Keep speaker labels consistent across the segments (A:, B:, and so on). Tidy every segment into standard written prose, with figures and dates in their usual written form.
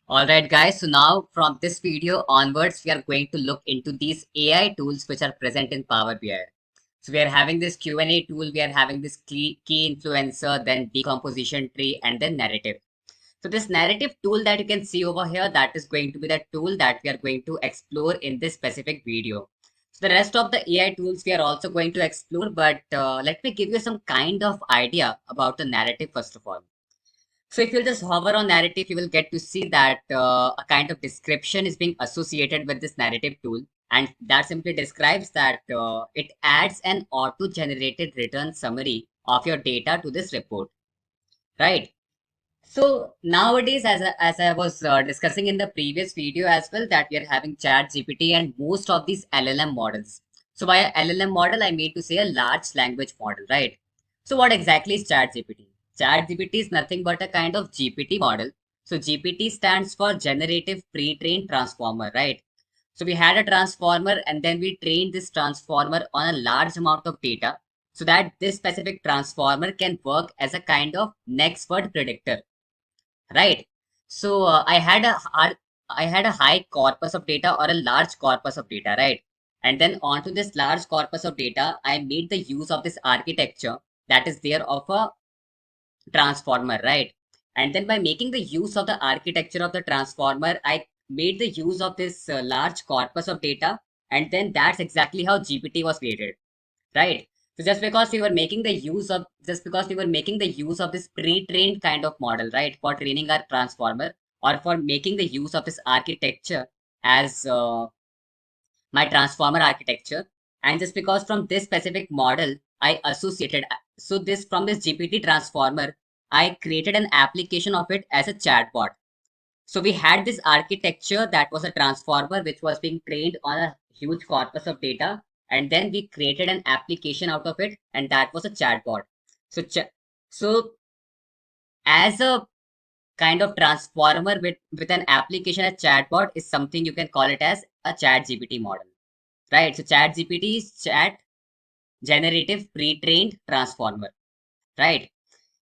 A: Alright guys, so now from this video onwards, we are going to look into these AI tools which are present in Power BI. So we are having this Q&A tool, we are having this key influencer, then decomposition tree, and then narrative. So this narrative tool that you can see over here, that is going to be the tool that we are going to explore in this specific video. So the rest of the AI tools we are also going to explore, but let me give you some kind of idea about the narrative first of all. So if you'll just hover on narrative, you will get to see that a kind of description is being associated with this narrative tool. And that simply describes that it adds an auto-generated return summary of your data to this report, right? So nowadays, as I was discussing in the previous video as well, that we are having Chat GPT and most of these LLM models. So by a LLM model, I mean to say a large language model, right? So what exactly is Chat GPT? Chat GPT is nothing but a kind of GPT model. So GPT stands for Generative Pre-trained Transformer, right? So we had a transformer and then we trained this transformer on a large amount of data so that this specific transformer can work as a kind of next word predictor, right? So I had a high corpus of data or a large corpus of data, right? And then onto this large corpus of data, I made the use of this architecture that is there of a transformer, right? And then by making the use of the architecture of the transformer, I made the use of this large corpus of data, and then that's exactly how GPT was created, right? So just because we were making the use of this pre-trained kind of model, right, for training our transformer or for making the use of this architecture as my transformer architecture, and just because from this specific model I associated, so this from this GPT transformer, I created an application of it as a chatbot. So we had this architecture that was a transformer which was being trained on a huge corpus of data, and then we created an application out of it, and that was a chatbot. So, so as a kind of transformer with an application, a chatbot is something you can call it as a chat GPT model, right? So chat GPT is chat generative pre-trained transformer, right?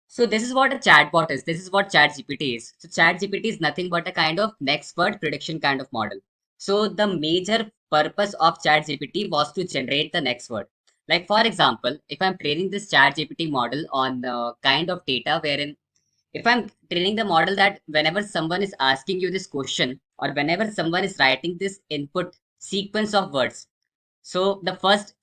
A: So this is what a chatbot is. This is what ChatGPT is. So ChatGPT is nothing but a kind of next word prediction kind of model. So the major purpose of ChatGPT was to generate the next word. Like for example, if I'm training this ChatGPT model on kind of data wherein if I'm training the model that whenever someone is asking you this question or whenever someone is writing this input sequence of words, so the first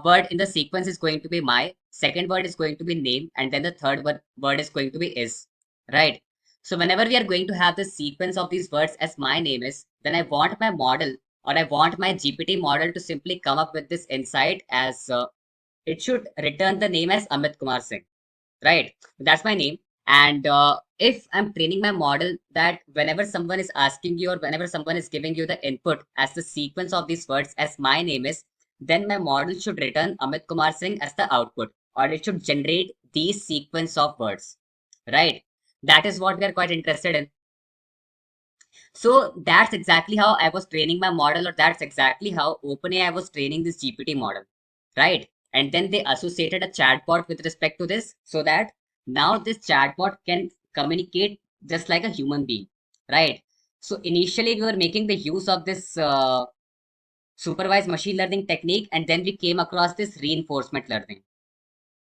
A: word in the sequence is going to be my, second word is going to be name, and then the word is going to be is, right? So whenever we are going to have the sequence of these words as my name is, then I want my model or I want my GPT model to simply come up with this insight as it should return the name as Amit Kumar Singh, right? That's my name. And if I'm training my model that whenever someone is asking you or whenever someone is giving you the input as the sequence of these words as my name is, then my model should return Amit Kumar Singh as the output, or it should generate these sequence of words, right? That is what we are quite interested in. So that's exactly how I was training my model, or that's exactly how OpenAI was training this GPT model, right? And then they associated a chatbot with respect to this so that now this chatbot can communicate just like a human being, right? So initially we were making the use of this supervised machine learning technique, and then we came across this reinforcement learning,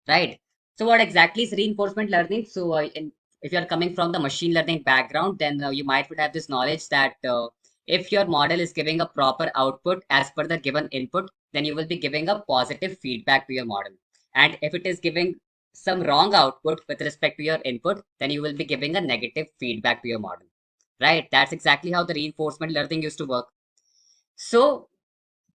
A: right? So what exactly is reinforcement learning? So if you're coming from the machine learning background, then you might would have this knowledge that if your model is giving a proper output as per the given input, then you will be giving a positive feedback to your model. And if it is giving some wrong output with respect to your input, then you will be giving a negative feedback to your model, right? That's exactly how the reinforcement learning used to work. So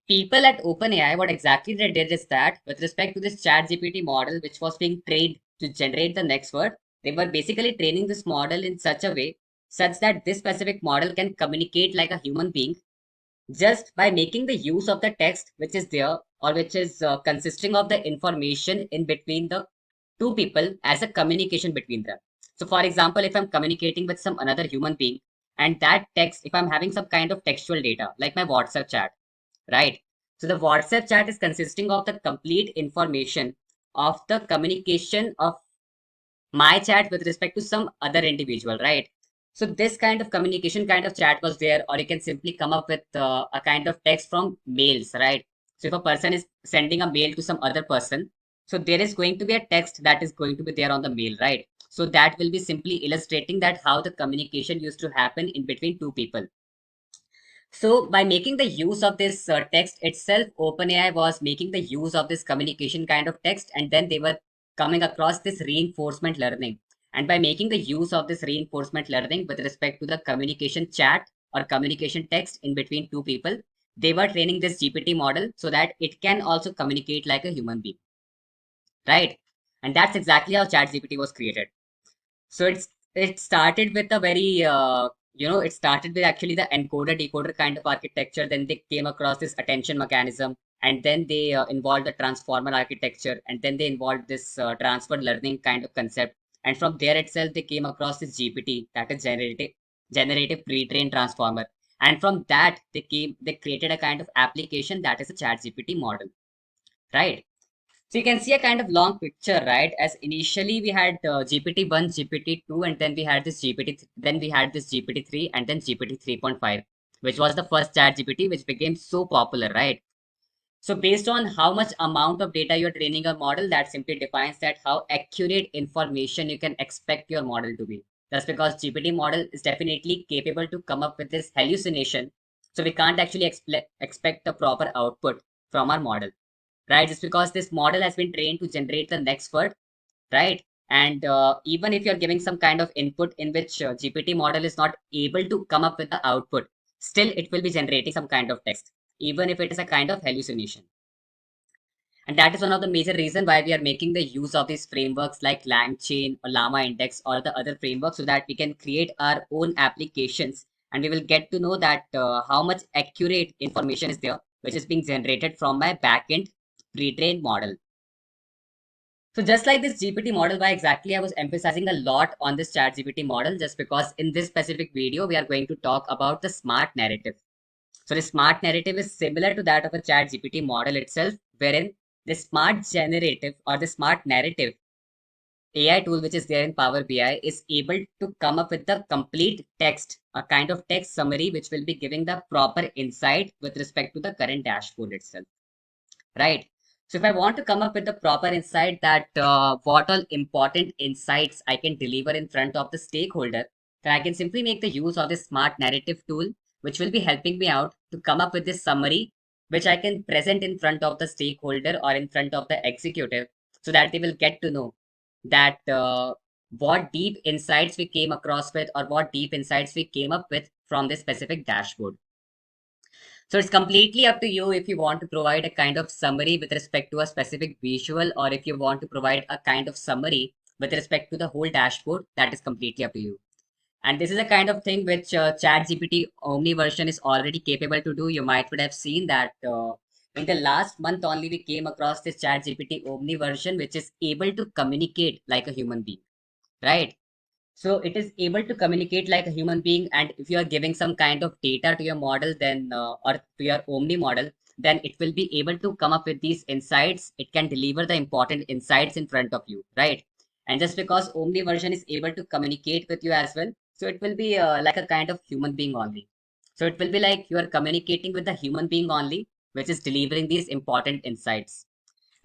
A: people at OpenAI, what exactly they did is that with respect to this chat GPT model, which was being trained to generate the next word, they were basically training this model in such a way such that this specific model can communicate like a human being just by making the use of the text which is there or which is consisting of the information in between the two people as a communication between them. So for example, if I'm communicating with some another human being and that text, if I'm having some kind of textual data like my WhatsApp chat, right? So the WhatsApp chat is consisting of the complete information of the communication of my chat with respect to some other individual, right? So this kind of communication kind of chat was there, or you can simply come up with a kind of text from mails, right? So if a person is sending a mail to some other person, so there is going to be a text that is going to be there on the mail, right? So that will be simply illustrating that how the communication used to happen in between two people. So by making the use of this text itself, OpenAI was making the use of this communication kind of text, and then they were coming across this reinforcement learning. And by making the use of this reinforcement learning with respect to the communication chat or communication text in between two people, they were training this GPT model so that it can also communicate like a human being, right? And that's exactly how ChatGPT was created. So it started with a very it started with actually the encoder decoder kind of architecture. Then they came across this attention mechanism, and then they involved the transformer architecture, and then they involved this transfer learning kind of concept. And from there itself, they came across this GPT, that is generative pre-trained transformer. And from that, they created a kind of application that is a chat GPT model, right? So you can see a kind of long picture, right? As initially we had GPT-1, GPT-2, and then we had this then we had this GPT-3, and then GPT 3.5, which was the first chat GPT, which became so popular, right? So based on how much amount of data you're training a model, that simply defines that how accurate information you can expect your model to be. That's because GPT model is definitely capable to come up with this hallucination. So we can't actually expect the proper output from our model, right? Just because this model has been trained to generate the next word, right? And even if you're giving some kind of input in which GPT model is not able to come up with the output, still it will be generating some kind of text, even if it is a kind of hallucination. And that is one of the major reason why we are making the use of these frameworks like LangChain or Llama Index or the other frameworks, so that we can create our own applications, and we will get to know that how much accurate information is there, which is being generated from my backend pre-trained model. So just like this GPT model, why exactly I was emphasizing a lot on this chat GPT model, just because in this specific video, we are going to talk about the smart narrative. So the smart narrative is similar to that of a chat GPT model itself, wherein the smart generative or the smart narrative AI tool, which is there in Power BI, is able to come up with the complete text, a kind of text summary, which will be giving the proper insight with respect to the current dashboard itself, right? So if I want to come up with the proper insight that what all important insights I can deliver in front of the stakeholder, then I can simply make the use of this smart narrative tool, which will be helping me out to come up with this summary, which I can present in front of the stakeholder or in front of the executive, so that they will get to know that what deep insights we came across with, or what deep insights we came up with from this specific dashboard. So it's completely up to you if you want to provide a kind of summary with respect to a specific visual, or if you want to provide a kind of summary with respect to the whole dashboard. That is completely up to you. And this is a kind of thing which ChatGPT Omni version is already capable to do. You might would have seen that in the last month only we came across this ChatGPT Omni version, which is able to communicate like a human being, right? So it is able to communicate like a human being, and if you are giving some kind of data to your model, then or to your Omni model, then it will be able to come up with these insights. It can deliver the important insights in front of you, right? And just because Omni version is able to communicate with you as well, so it will be like a kind of human being only. So it will be like you are communicating with a human being only, which is delivering these important insights.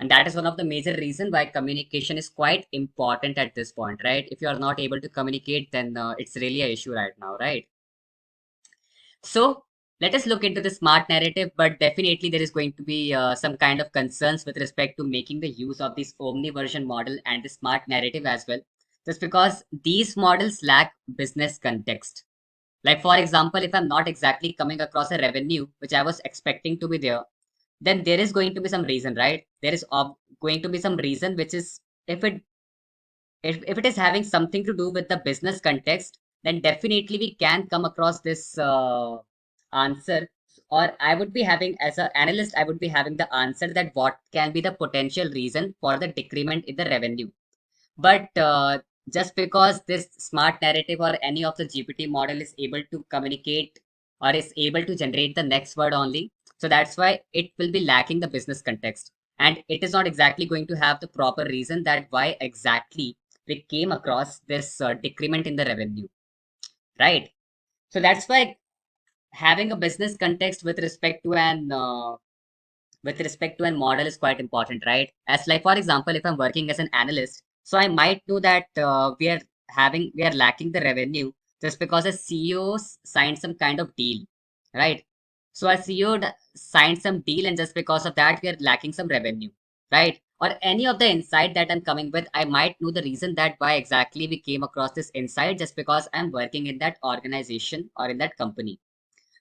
A: And that is one of the major reason why communication is quite important at this point, right? If you are not able to communicate, then it's really an issue right now, right? So let us look into the smart narrative, but definitely there is going to be some kind of concerns with respect to making the use of this omni version model and the smart narrative as well, just because these models lack business context. Like for example, if I'm not exactly coming across a revenue which I was expecting to be there, then there is going to be some reason, right? There is going to be some reason, which is if it is having something to do with the business context, then definitely we can come across this answer. Or I would be having, as an analyst, I would be having the answer that what can be the potential reason for the decrement in the revenue. But just because this smart narrative or any of the GPT model is able to communicate or is able to generate the next word only, so that's why it will be lacking the business context. And it is not exactly going to have the proper reason that why exactly we came across this decrement in the revenue, right? So that's why having a business context with respect to a model is quite important, right? As like for example, if I'm working as an analyst, so I might know that we are lacking the revenue just because a CEO signed some kind of deal, right? So a CEO signed some deal, and just because of that, we are lacking some revenue, right? Or any of the insight that I'm coming with, I might know the reason that why exactly we came across this insight just because I'm working in that organization or in that company.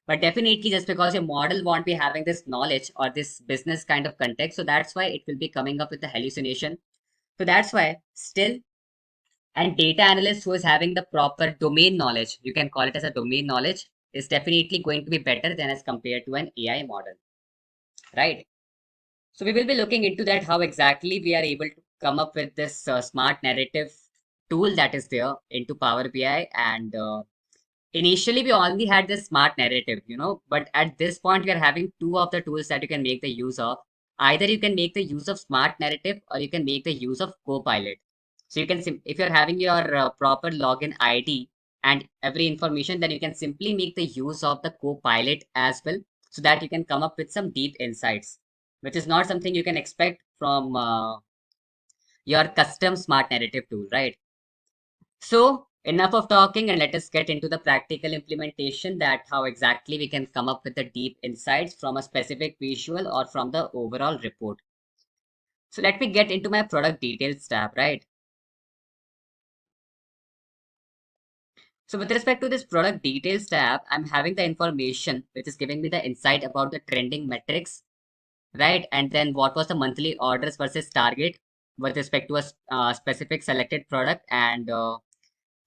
A: But definitely, just because your model won't be having this knowledge or this business kind of context, so that's why it will be coming up with the hallucination. So that's why still, and data analyst who is having the proper domain knowledge, you can call it as a domain knowledge, is definitely going to be better than as compared to an AI model, right? So we will be looking into that how exactly we are able to come up with this smart narrative tool that is there into Power BI. And initially we only had this smart narrative, but at this point we are having two of the tools that you can make the use of. Either you can make the use of smart narrative or you can make the use of copilot. So you can if you're having your proper login ID and every information, then you can simply make the use of the copilot as well, so that you can come up with some deep insights, which is not something you can expect from your custom smart narrative tool, right? So enough of talking, and let us get into the practical implementation, that how exactly we can come up with the deep insights from a specific visual or from the overall report. So let me get into my product details tab, right? So with respect to this product details tab, I'm having the information which is giving me the insight about the trending metrics, right? And then what was the monthly orders versus target with respect to a specific selected product, and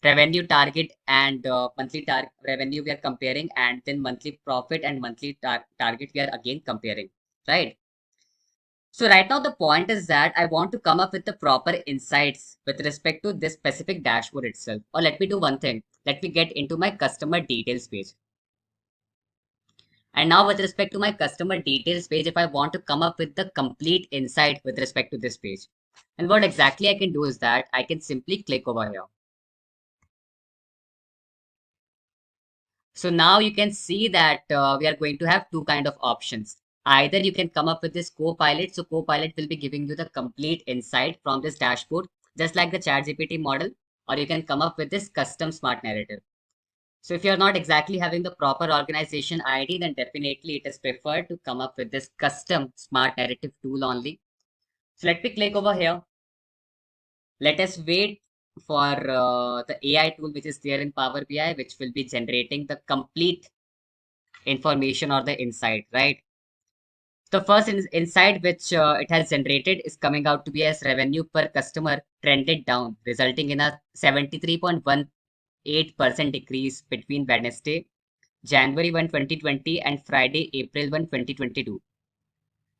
A: revenue target and monthly revenue we are comparing, and then monthly profit and monthly target we are again comparing, right? So right now the point is that I want to come up with the proper insights with respect to this specific dashboard itself. Or let me do one thing, let me get into my customer details page. And now with respect to my customer details page, if I want to come up with the complete insight with respect to this page, and what exactly I can do is that I can simply click over here. So now you can see that we are going to have two kind of options. Either you can come up with this Copilot. So Copilot will be giving you the complete insight from this dashboard, just like the ChatGPT model, or you can come up with this custom smart narrative. So if you're not exactly having the proper organization ID, then definitely it is preferred to come up with this custom smart narrative tool only. So let me click over here. Let us wait for the AI tool which is there in Power BI, which will be generating the complete information or the insight, right? The first insight which it has generated is coming out to be as revenue per customer trended down, resulting in a 73.18% decrease between Wednesday, January 1, 2020 and Friday, April 1, 2022.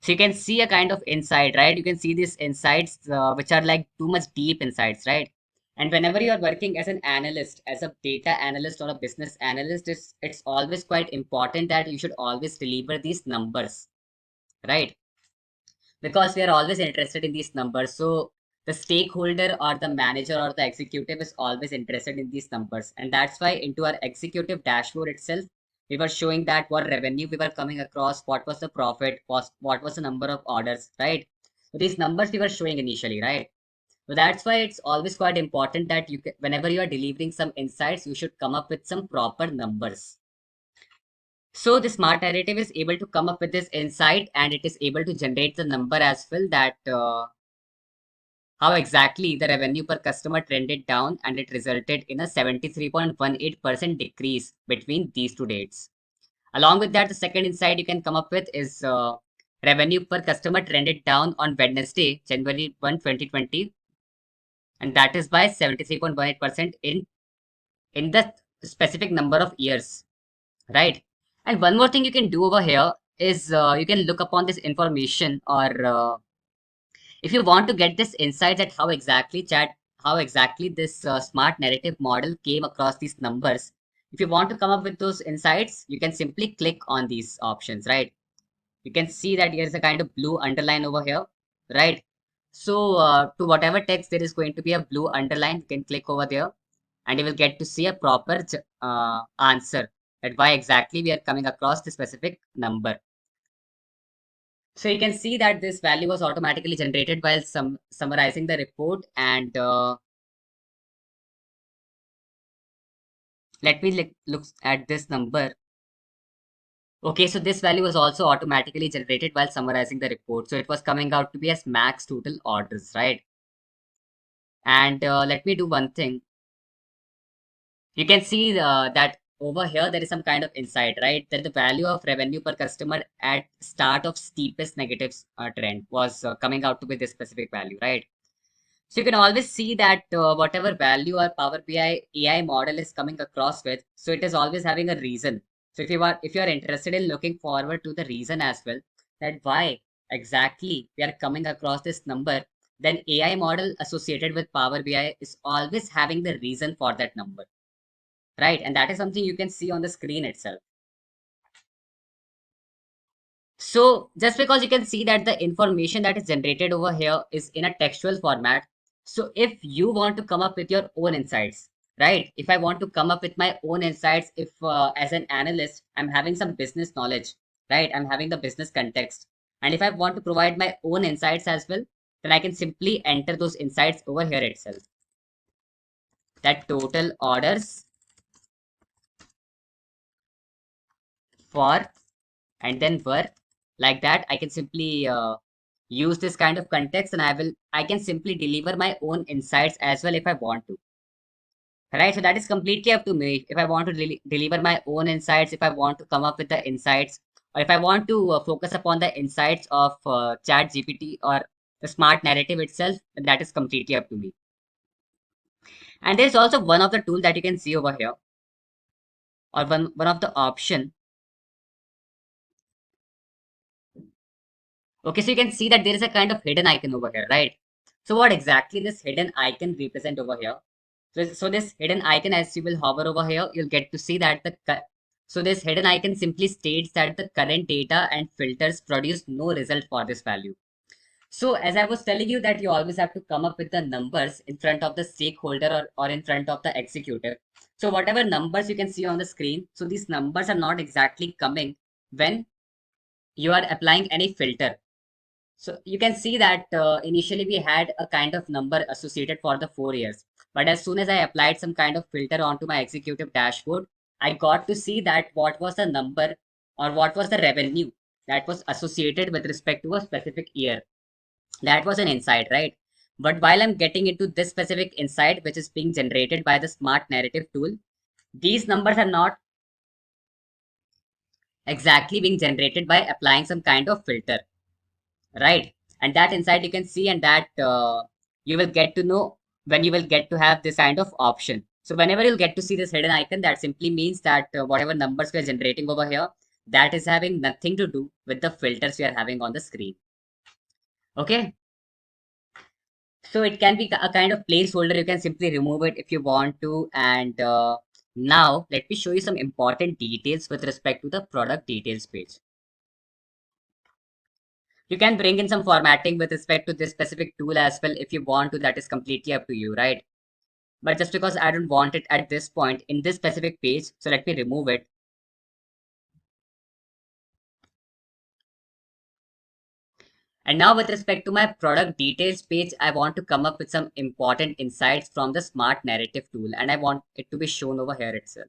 A: So you can see a kind of insight, right? You can see these insights which are like too much deep insights, right? And whenever you are working as an analyst, as a data analyst or a business analyst, it's always quite important that you should always deliver these numbers, right? Because we are always interested in these numbers. So the stakeholder or the manager or the executive is always interested in these numbers. And that's why into our executive dashboard itself, we were showing that what revenue we were coming across, what was the profit, what was the number of orders, right? So these numbers we were showing initially, right? So that's why it's always quite important that whenever you are delivering some insights, you should come up with some proper numbers. So the smart narrative is able to come up with this insight, and it is able to generate the number as well, that how exactly the revenue per customer trended down, and it resulted in a 73.18% decrease between these two dates. Along with that, the second insight you can come up with is revenue per customer trended down on Wednesday, January 1, 2020, and that is by 73.18% in the specific number of years, right? And one more thing you can do over here is you can look upon this information, or if you want to get this insight at how exactly this smart narrative model came across these numbers. If you want to come up with those insights, you can simply click on these options, right? You can see that there is a kind of blue underline over here, right? So to whatever text there is going to be a blue underline, you can click over there. and you will get to see a proper answer that why exactly we are coming across the specific number. So you can see that this value was automatically generated while summarizing the report, and let me look at this number. Okay, so this value was also automatically generated while summarizing the report. So it was coming out to be as max total orders, right? And let me do one thing. You can see that over here there is some kind of insight, right? That the value of revenue per customer at start of steepest negative trend was coming out to be this specific value, right? So you can always see that whatever value our Power BI AI model is coming across with, so it is always having a reason. So if you are interested in looking forward to the reason as well, that why exactly we are coming across this number, then AI model associated with Power BI is always having the reason for that number, right? And that is something you can see on the screen itself. So just because you can see that the information that is generated over here is in a textual format. So if you want to come up with your own insights, right? If I want to come up with my own insights, if as an analyst, I'm having some business knowledge, right? I'm having the business context. And if I want to provide my own insights as well, then I can simply enter those insights over here itself. That total orders for and then were, like that I can simply use this kind of context, and I can simply deliver my own insights as well if I want to, right? So that is completely up to me if I want to deliver my own insights, if I want to come up with the insights, or if I want to focus upon the insights of chat gpt or the smart narrative itself, then that is completely up to me. And there's also one of the tool that you can see over here, or one of the option. Okay, so you can see that there is a kind of hidden icon over here, right? So what exactly this hidden icon represent over here? So this hidden icon, as you will hover over here, you'll get to see that so this hidden icon simply states that the current data and filters produce no result for this value. So as I was telling you that you always have to come up with the numbers in front of the stakeholder, or in front of the executive. So whatever numbers you can see on the screen, so these numbers are not exactly coming when you are applying any filter. So you can see that initially we had a kind of number associated for the 4 years. But as soon as I applied some kind of filter onto my executive dashboard, I got to see that what was the number, or what was the revenue that was associated with respect to a specific year. That was an insight, right? But while I'm getting into this specific insight, which is being generated by the smart narrative tool, these numbers are not exactly being generated by applying some kind of filter, right? And that insight you can see, and that you will get to know when you will get to have this kind of option. So whenever you'll get to see this hidden icon, that simply means that whatever numbers we are generating over here, that is having nothing to do with the filters we are having on the screen. Okay, so it can be a kind of placeholder. You can simply remove it if you want to. And now let me show you some important details with respect to the product details page. You can bring in some formatting with respect to this specific tool as well if you want to. That is completely up to you, right? But just because I don't want it at this point in this specific page, so let me remove it. And now with respect to my product details page, I want to come up with some important insights from the smart narrative tool, and I want it to be shown over here itself.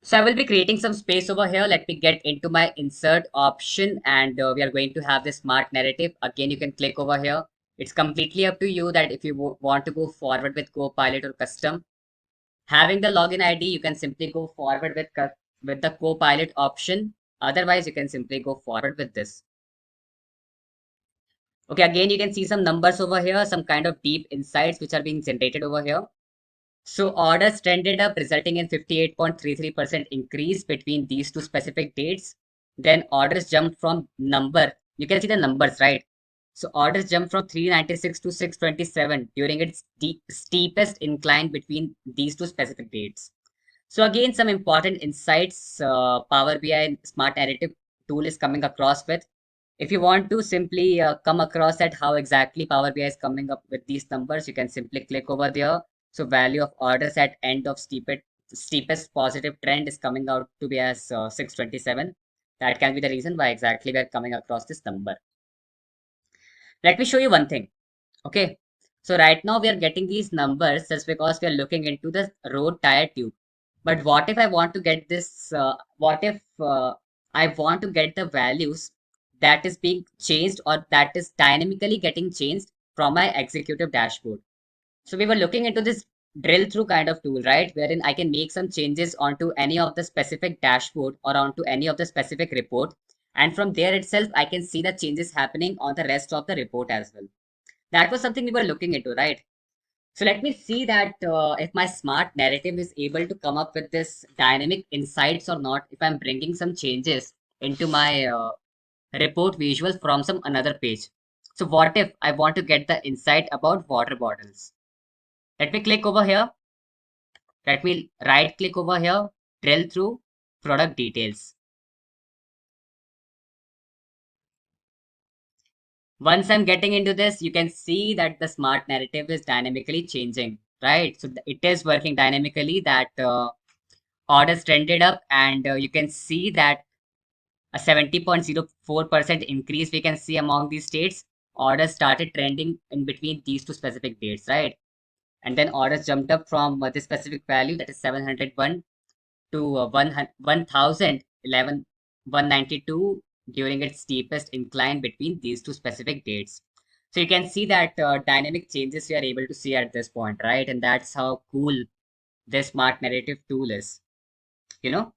A: So I will be creating some space over here. Let me get into my insert option, and we are going to have this smart narrative. Again, you can click over here. It's completely up to you that if you want to go forward with Copilot or custom. Having the login ID, you can simply go forward with the Copilot option. Otherwise, you can simply go forward with this. Okay, again, you can see some numbers over here, some kind of deep insights which are being generated over here. So orders trended up, resulting in 58.33% increase between these two specific dates. Then orders jumped from number. You can see the numbers, right? So orders jumped from 396 to 627 during its steepest incline between these two specific dates. So again, some important insights Power BI Smart Narrative tool is coming across with. If you want to simply come across at how exactly Power BI is coming up with these numbers, you can simply click over there. So value of orders at end of steepest positive trend is coming out to be as 627. That can be the reason why exactly we are coming across this number. Let me show you one thing. Okay. So right now we are getting these numbers just because we are looking into the road tire tube. But what if I want to get this, what if I want to get the values that is being changed or that is dynamically getting changed from my executive dashboard? So we were looking into this drill through kind of tool, right? Wherein I can make some changes onto any of the specific dashboard or onto any of the specific report. And from there itself, I can see the changes happening on the rest of the report as well. That was something we were looking into, right? So let me see that if my smart narrative is able to come up with this dynamic insights or not, if I'm bringing some changes into my report visual from some another page. So what if I want to get the insight about water bottles? Let me click over here. Let me right click over here, drill through product details. Once I'm getting into this, you can see that the smart narrative is dynamically changing, right? So it is working dynamically that orders trended up and you can see that a 70.04% increase we can see among these states. Orders started trending in between these two specific dates, right? And then orders jumped up from this specific value, that is 701, to 1011 192 during its steepest incline between these two specific dates. So you can see that dynamic changes we are able to see at this point, right? And that's how cool this smart narrative tool is, you know?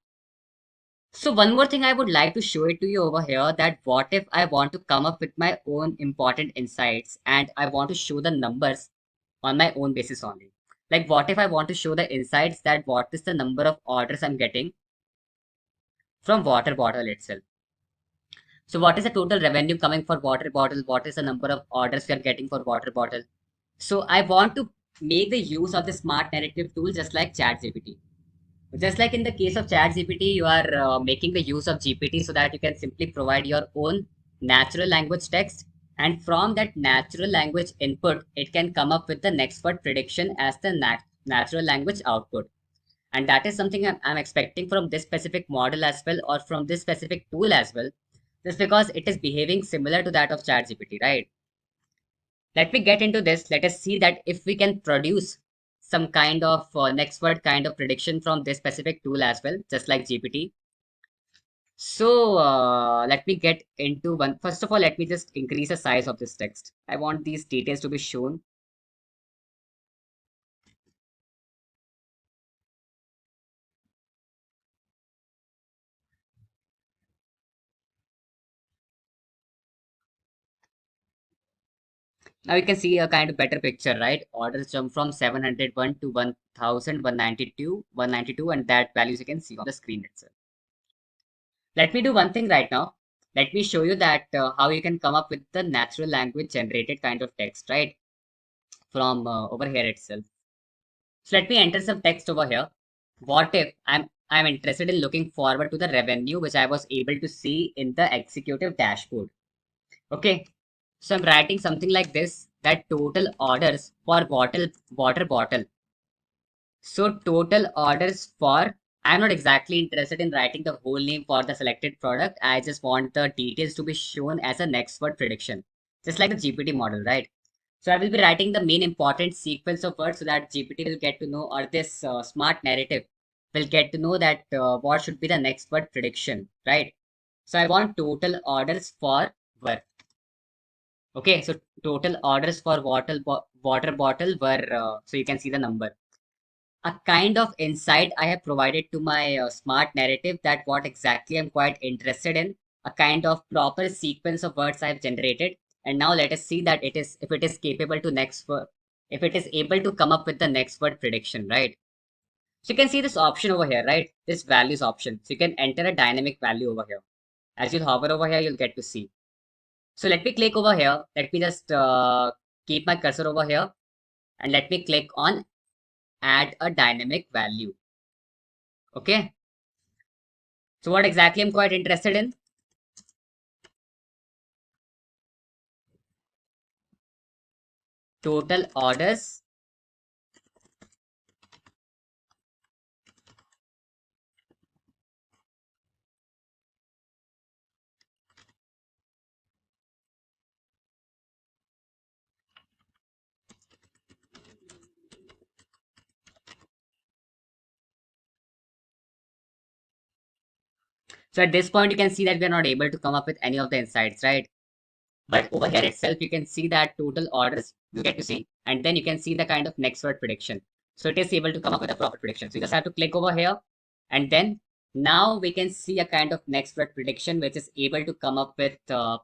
A: So one more thing I would like to show it to you over here, that what if I want to come up with my own important insights and I want to show the numbers on my own basis only. Like what if I want to show the insights that what is the number of orders I'm getting from water bottle itself. So what is the total revenue coming for water bottle? What is the number of orders we are getting for water bottle? So I want to make the use of the smart narrative tool just like ChatGPT. Just like in the case of ChatGPT, you are making the use of GPT so that you can simply provide your own natural language text. And from that natural language input, it can come up with the next word prediction as the natural language output. And that is something I'm expecting from this specific model as well, or from this specific tool as well, just because it is behaving similar to that of ChatGPT, right? Let me get into this. Let us see that if we can produce some kind of next word kind of prediction from this specific tool as well, just like GPT. So let me get into one. First of all, let me just increase the size of this text. I want these details to be shown. Now you can see a kind of better picture, right? Orders jump from 701 to 1192, 192, and that values you can see on the screen itself. Let me do one thing right now. Let me show you that how you can come up with the natural language generated kind of text, right? From over here itself. So let me enter some text over here. What if I'm interested in looking forward to the revenue which I was able to see in the executive dashboard. Okay. So I'm writing something like this, that total orders for water bottle. So total orders for, I'm not exactly interested in writing the whole name for the selected product. I just want the details to be shown as a next word prediction, just like the GPT model, right? So I will be writing the main important sequence of words so that GPT will get to know, or this smart narrative will get to know that what should be the next word prediction, right? So I want total orders for were. Okay, so total orders for water bottle were, so you can see the number. A kind of insight I have provided to my smart narrative, that what exactly I'm quite interested in, a kind of proper sequence of words I have generated. And now let us see that it is, if it is capable to next word, if it is able to come up with the next word prediction, right? So you can see this option over here, right? This values option. So you can enter a dynamic value over here. As you hover over here, you'll get to see. So let me click over here. Let me just keep my cursor over here and let me click on add a dynamic value. Okay. So what exactly I'm quite interested in? total orders So at this point, you can see that we are not able to come up with any of the insights, right? But over here itself, you can see that total orders you get to see, and then you can see the kind of next word prediction. So it is able to come up with a proper prediction. So you just have to click over here, and then now we can see a kind of next word prediction, which is able to come up with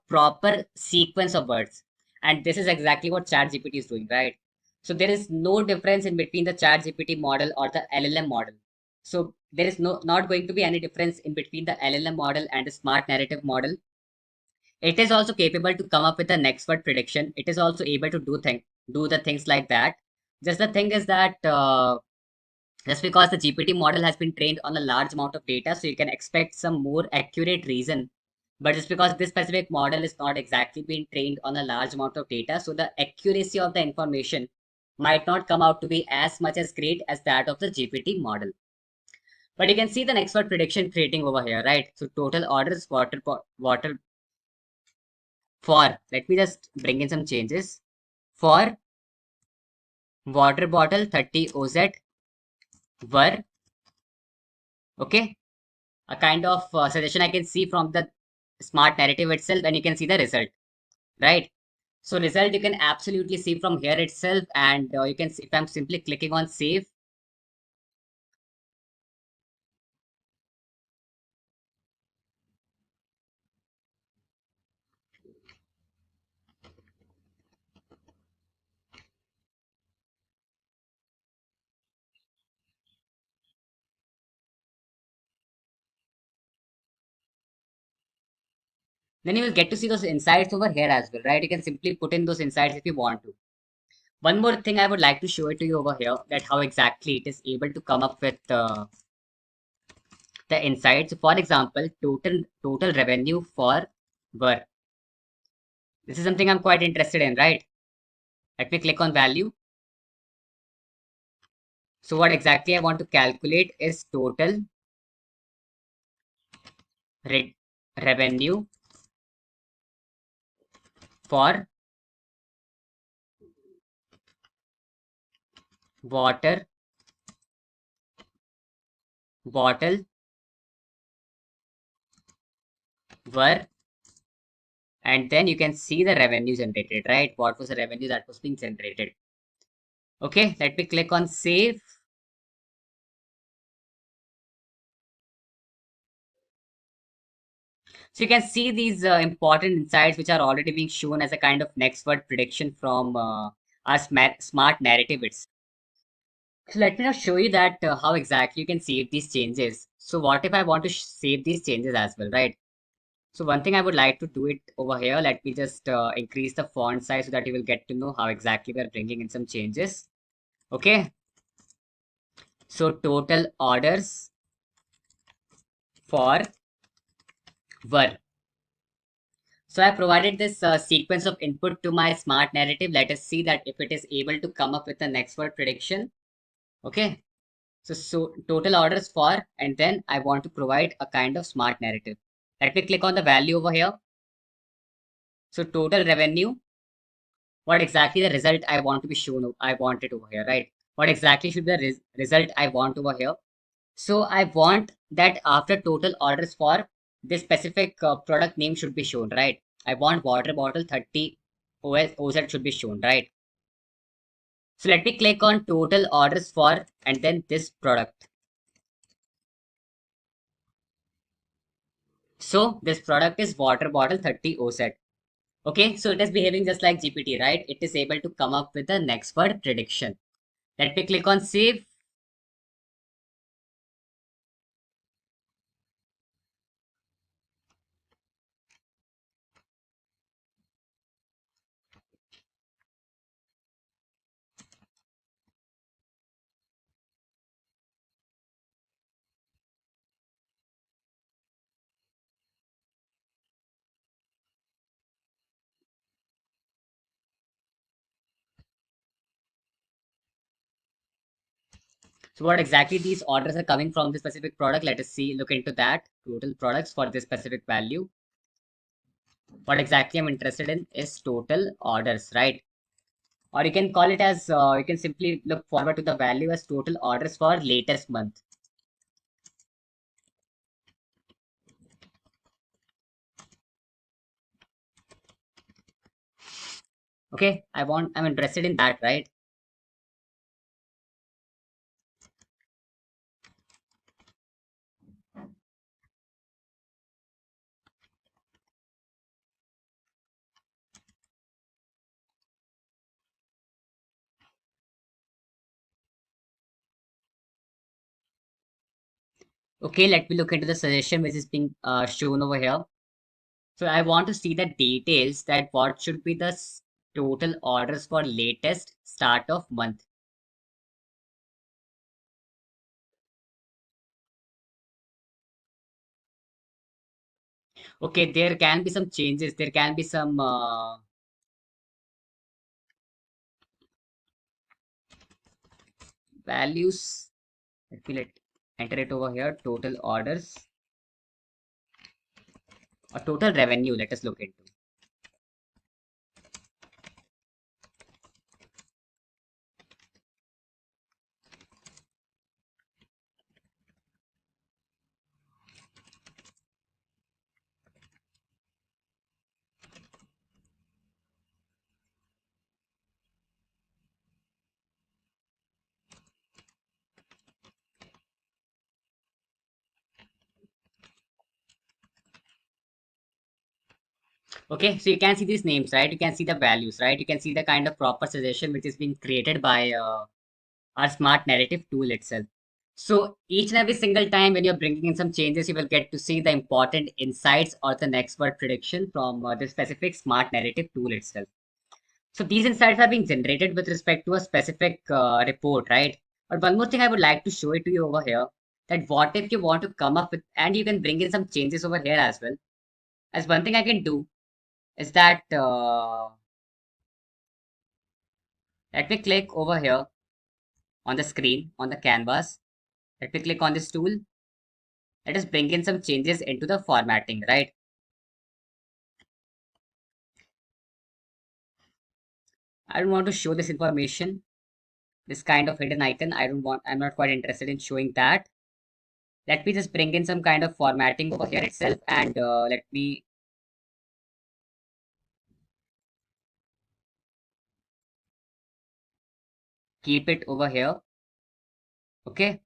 A: proper sequence of words. And this is exactly what ChatGPT is doing, right? So there is no difference in between the ChatGPT model or the LLM model. So there is not going to be any difference in between the LLM model and the smart narrative model. It is also capable to come up with a next word prediction. It is also able to do the things like that. Just the thing is that just because the GPT model has been trained on a large amount of data, so you can expect some more accurate reason. But just because this specific model is not exactly being trained on a large amount of data, so the accuracy of the information might not come out to be as much as great as that of the GPT model. But you can see the next word prediction creating over here, right? So total orders water for, let me just bring in some changes. For water bottle 30 OZ were, okay, a kind of suggestion I can see from the smart narrative itself, and you can see the result, right? So result you can absolutely see from here itself, and you can see if I'm simply clicking on save. Then you will get to see those insights over here as well, right? You can simply put in those insights if you want to. One more thing I would like to show it to you over here, that how exactly it is able to come up with the insights. For example, total revenue for were. This is something I'm quite interested in, right? Let me click on value. So what exactly I want to calculate is total re revenue for water bottle were, and then you can see the revenue generated, right? What was the revenue that was being generated? Okay, let me click on save. So you can see these important insights which are already being shown as a kind of next word prediction from our smart narrative. So let me now show you that how exactly you can save these changes. So what if I want to save these changes as well, right? So one thing I would like to do it over here. Let me just increase the font size so that you will get to know how exactly we are bringing in some changes. Okay. So total orders for were. So I provided this sequence of input to my smart narrative. Let us see that if it is able to come up with the next word prediction. Okay. So total orders for, and then I want to provide a kind of smart narrative. Let me click on the value over here. So total revenue, what exactly the result I want to be shown, I want it over here, right? What exactly should be the result I want over here? So I want that after total orders for this specific product name should be shown, right? I want water bottle 30 OZ should be shown, right? So let me click on total orders for and then this product. So this product is water bottle 30 OZ. Okay, so it is behaving just like GPT, right? It is able to come up with the next word prediction. Let me click on save. So what exactly these orders are coming from this specific product? Let us see, look into that. Total products for this specific value. What exactly I'm interested in is total orders, right? Or you can call it as, you can simply look forward to the value as total orders for latest month. Okay, I'm interested in that, right? Okay, let me look into the suggestion which is being shown over here. So I want to see the details that what should be the total orders for latest start of month. Okay, there can be some changes. There can be some values. Let enter it over here. Total orders or total revenue. Let us look into. Okay, so you can see these names, right? You can see the values, right? You can see the kind of proper suggestion which is being created by our smart narrative tool itself. So each and every single time when you're bringing in some changes, you will get to see the important insights or the next word prediction from the specific smart narrative tool itself. So these insights are being generated with respect to a specific report, right? But one more thing I would like to show it to you over here, that what if you want to come up with, and you can bring in some changes over here as well. As one thing I can do is that, let me click over here on the screen, on the canvas. Let me click on this tool. Let us bring in some changes into the formatting, right? I don't want to show this information, this kind of hidden icon. I'm not quite interested in showing that. Let me just bring in some kind of formatting over here itself, and let me keep it over here. Okay.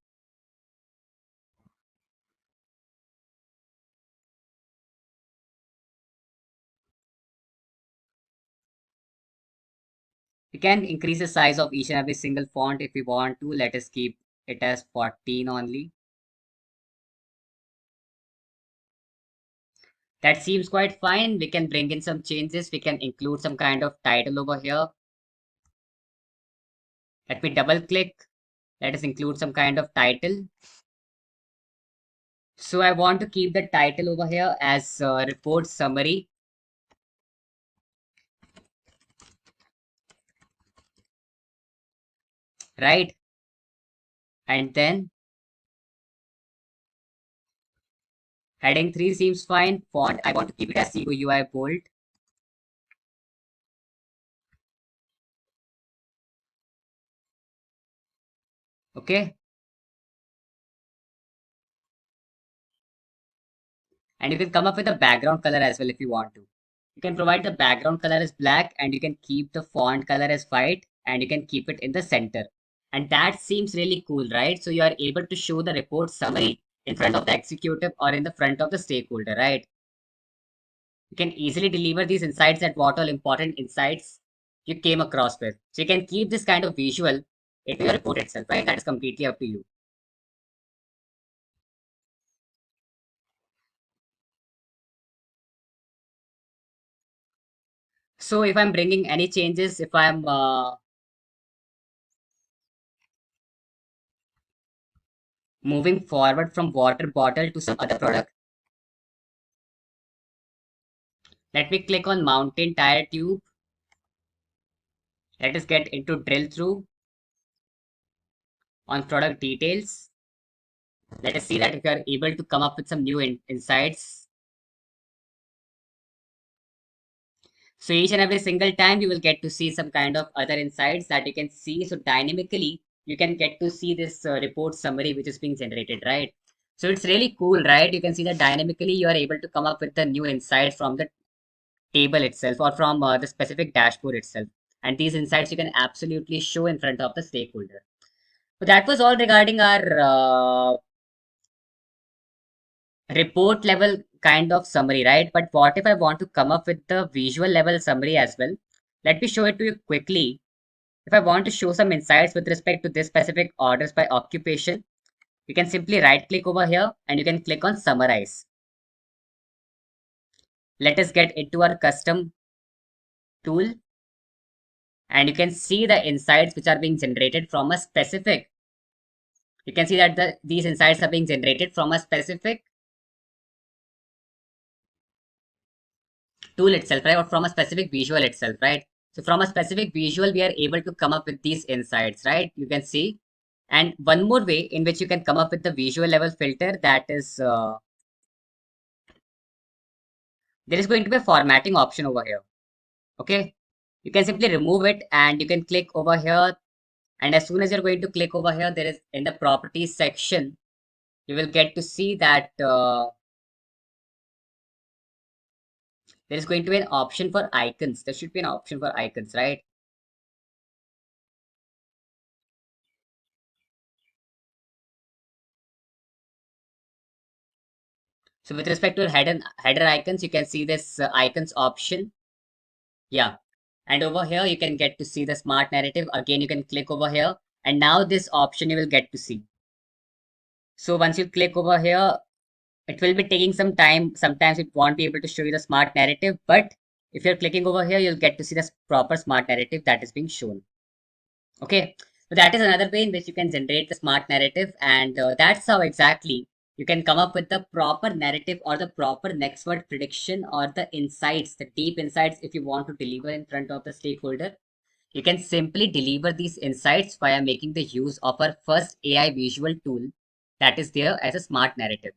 A: We can increase the size of each and every single font if we want to. Let us keep it as 14 only. That seems quite fine. We can bring in some changes. We can include some kind of title over here. Let me double click. Let us include some kind of title. So I want to keep the title over here as report summary, right? And then heading 3 seems fine. Font, I want to keep it as COUI bold. Okay. And you can come up with a background color as well if you want to. You can provide the background color as black, and you can keep the font color as white, and you can keep it in the center. And that seems really cool, right? So you are able to show the report summary in front of the executive or in the front of the stakeholder, right? You can easily deliver these insights at what all important insights you came across with. So you can keep this kind of visual into your report itself, right? That is completely up to you. So if I'm bringing any changes, if I'm moving forward from water bottle to some other product, let me click on mountain tire tube. Let us get into drill through. on product details, let us see that if you are able to come up with some new insights. So each and every single time you will get to see some kind of other insights that you can see. So dynamically, you can get to see this report summary which is being generated, right? So it's really cool, right? You can see that dynamically you are able to come up with the new insights from the table itself or from the specific dashboard itself. And these insights you can absolutely show in front of the stakeholder. So that was all regarding our report level kind of summary, right? But what if I want to come up with the visual level summary as well? Let me show it to you quickly. If I want to show some insights with respect to this specific orders by occupation, you can simply right click over here and you can click on summarize. Let us get into our custom tool and you can see the insights which are being generated from a specific. You can see that these insights are being generated from a specific tool itself, right? Or from a specific visual itself, right? So from a specific visual, we are able to come up with these insights, right? You can see. And one more way in which you can come up with the visual level filter, that is, there is going to be a formatting option over here. Okay. You can simply remove it and you can click over here. And as soon as you're going to click over here, there is in the properties section, you will get to see that there is going to be an option for icons. There should be an option for icons, right? So with respect to header icons, you can see this icons option. Yeah. And over here, you can get to see the smart narrative. Again, you can click over here. And now this option you will get to see. So once you click over here, it will be taking some time. Sometimes it won't be able to show you the smart narrative. But if you're clicking over here, you'll get to see the proper smart narrative that is being shown. Okay. So that is another way in which you can generate the smart narrative. And that's how exactly you can come up with the proper narrative or the proper next word prediction or the insights, the deep insights if you want to deliver in front of the stakeholder. You can simply deliver these insights via making the use of our first AI visual tool that is there as a smart narrative.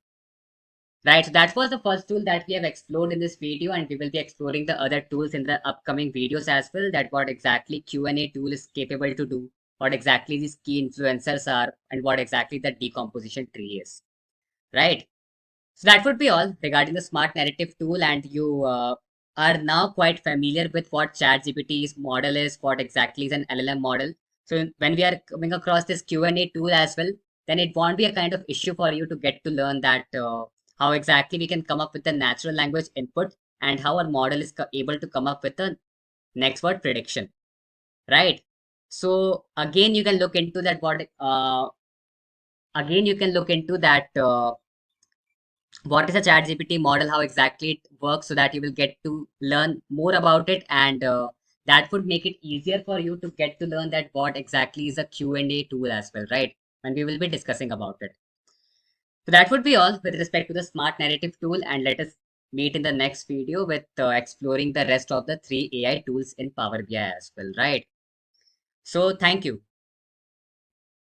A: Right, so that was the first tool that we have explored in this video, and we will be exploring the other tools in the upcoming videos as well, that what exactly Q&A tool is capable to do, what exactly these key influencers are, and what exactly the decomposition tree is. Right. So that would be all regarding the smart narrative tool, and you are now quite familiar with what ChatGPT's model is, what exactly is an LLM model. So when we are coming across this Q&A tool as well, then it won't be a kind of issue for you to get to learn that how exactly we can come up with the natural language input and how our model is able to come up with the next word prediction, right? So again, you can look into that. Again, you can look into that. What is a chat gpt model, how exactly it works, so that you will get to learn more about it, and that would make it easier for you to get to learn that what exactly is a Q&A tool as well, right? And we will be discussing about it. So that would be all with respect to the smart narrative tool, and let us meet in the next video with exploring the rest of the three AI tools in Power BI as well, right? So thank you.